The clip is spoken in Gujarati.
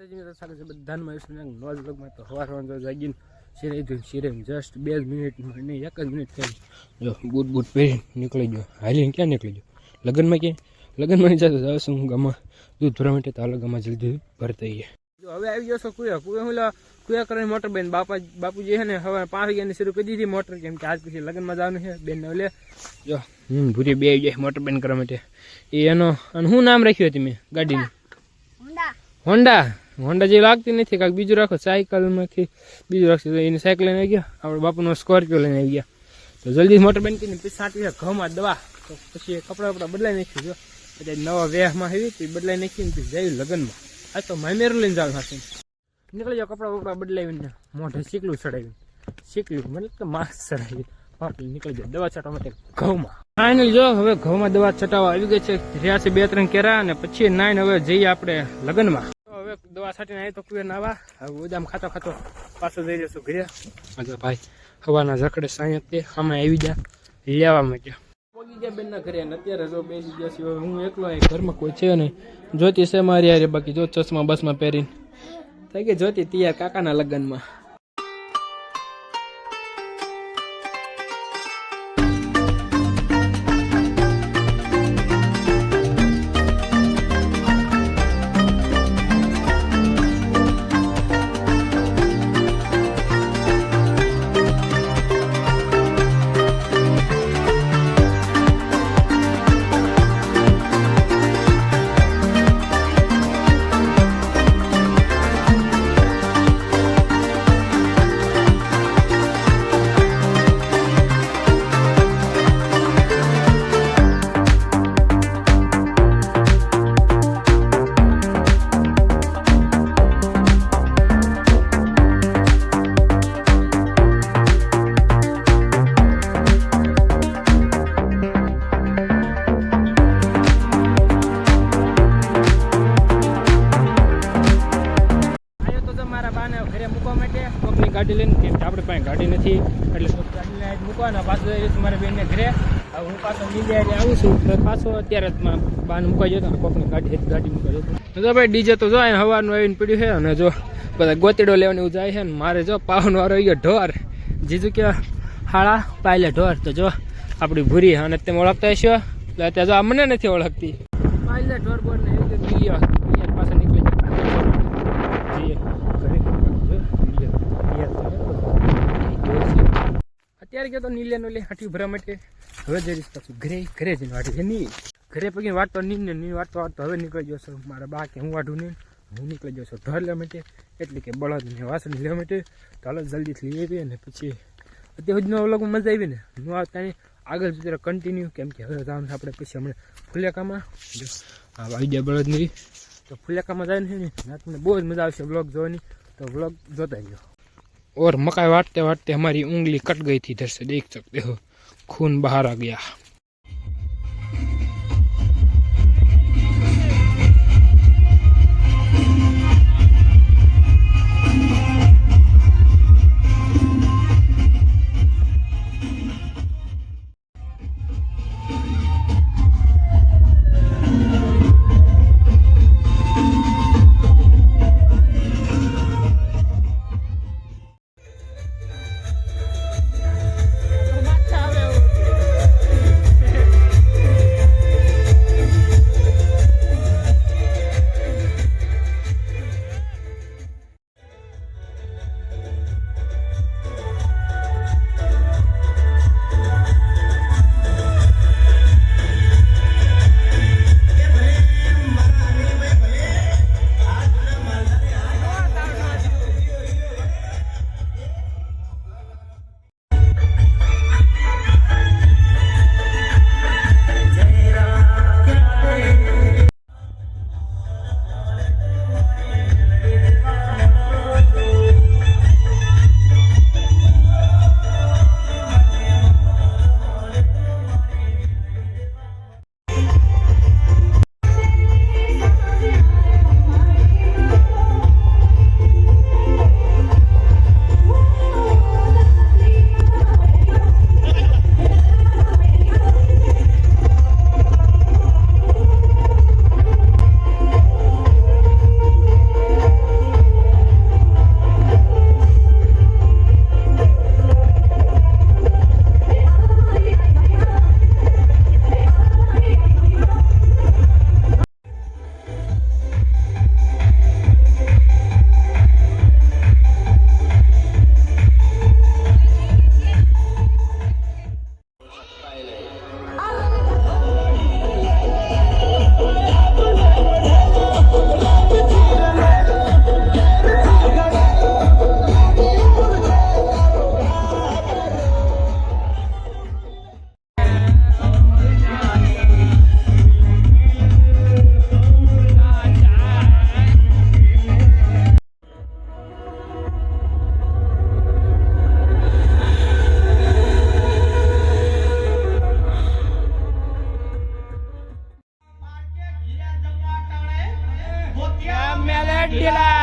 બધામાં તો હવાર જાગીને સિરાઈ દઉં સિરાઈને જસ્ટ 2 મિનિટ નહીં 1 જ મિનિટ થઈ જો બૂટ પહેરીને નીકળી ગયો હાલીને ક્યાં નીકળી ગયો લગ્નમાં ક્યાં લગ્નમાં નહીં જતો જાઉં હું ગામમાં દૂધ ભરવા માટે તો અલગ ગામમાં જલ્દી ભરતા જઈએ જો હવે આવી જશો કુયા કરીને મોટર બેન બાપુજી છે ને હવે 5 વાગ્યાની શરૂ કરી દીધી મોટર કેમ કે આજ પછી લગ્નમાં જવાનું છે બેન ને લે જો ભૂરી બે આવી જાય મોટર બેન કરવા માટે એનો અને શું નામ રાખ્યું તમે ગાડીનું હોન્ડા જેવી લાગતી નથી કાંઈક બીજું રાખો સાયકલમાંથી બીજું રાખશે તો એની સાયકલ લઈને આવી ગયા આપણે બાપુનો સ્કોર્પિયો લઈને આવી ગયા તો જલ્દી મોટર બેન કરીને પછી સાંટી ઘઉંમાં દવા તો પછી કપડાં બદલાઈ નાખ્યું જો એટલે નવા વેહમાં આવી તો બદલાઈ નાખીને પછી જયું લગ્નમાં આ તો મામેરું લઈને જાવ સાથે નીકળી જાવ કપડાં બદલાવીને મોઢે શીકલું ચડાવ્યું મતલબ તો માસ્ક ચડાવી પાપડી નીકળી જાય દવા છાંટવા માટે ઘઉંમાં ફાઇનલ જો હવે ઘઉંમાં દવા છટાવવા આવી ગઈ છે રહ્યા છે 2-3 કેરા અને પછી 9 હવે જઈએ આપણે લગ્નમાં હવે દવા છાંટીને આવી તો કુએ નાવા હવે ઉદામ ખાતો પાછો જઈ જશું ઘરે ભાઈ હવાના ઝકડે સાંય તે આમાં આવી જા લેવા માંડ્યા પોગી ગયા બેનના ઘરે અને અત્યારે જો બેસી ગયા છે હું એકલો ઘરમાં કોઈ છે નહીં જોતી છે મારી યારે બાકી જો ચશ્મા બસમાં પહેરીને થઈ ગઈ જોતી તૈયાર કાકાના લગ્નમાં ગાડી લઈને કેમ કે આપણે પાસે ગાડી નથી એટલે ગાડી લઈને મૂકવાના પાછો મારા બેનને ઘરે હું પાછો નીચે આવું છું પાછો અત્યારે બાને મૂકવા જતો કોકની ગાડી મૂકવા જતો તો ભાઈ ડીજે તો જો સવારનું આવીને પડ્યું છે અને જો બધા ગોતીડો લેવાનું એવું જાય છે ને મારે જો પાવનો વાળો આવી ગયો ઢોર જીજુ કે હાળા પાયલે ઢોર તો જો આપણી ભૂરી અને તમે ઓળખતા હશો એટલે અત્યારે જો આ મને નથી ઓળખતી પાયલે ઢોર બોર ને એવું ગયો પાછા નીકળી અત્યારે ગયો તો નીલિયા લે હાટી ભરવા માટે હવે જઈશ પાછું ઘરે જઈને વાઢી નહીં ઘરે પગી વાટતો નહીં વાટતો હવે નીકળી જશો મારા બા કે હું વાઢું નહીં હું નીકળી જશો ઢોર લેવા માટે એટલે કે બળદને વાસણ લેવા માટે તો હાલો જલ્દીથી લઈ આવીએ ને પછી અત્યાર સુધીનો વ્લોગમાં મજા આવી ને હું આવતા આગળ જતા કન્ટિન્યુ કેમ કે હવે જવાનું આપણે પછી હમણાં ફુલેકામાં જો આવી જાય બળદની તો ફુલેકામાં જાય ને તમને બહુ જ મજા આવશે વ્લોગ જોવાની तो व्लॉग जोता रहियो और मकाई वाटते वाटते हमारी उंगली कट गई थी इधर से देख सकते हो खून बाहर आ गया અડેલા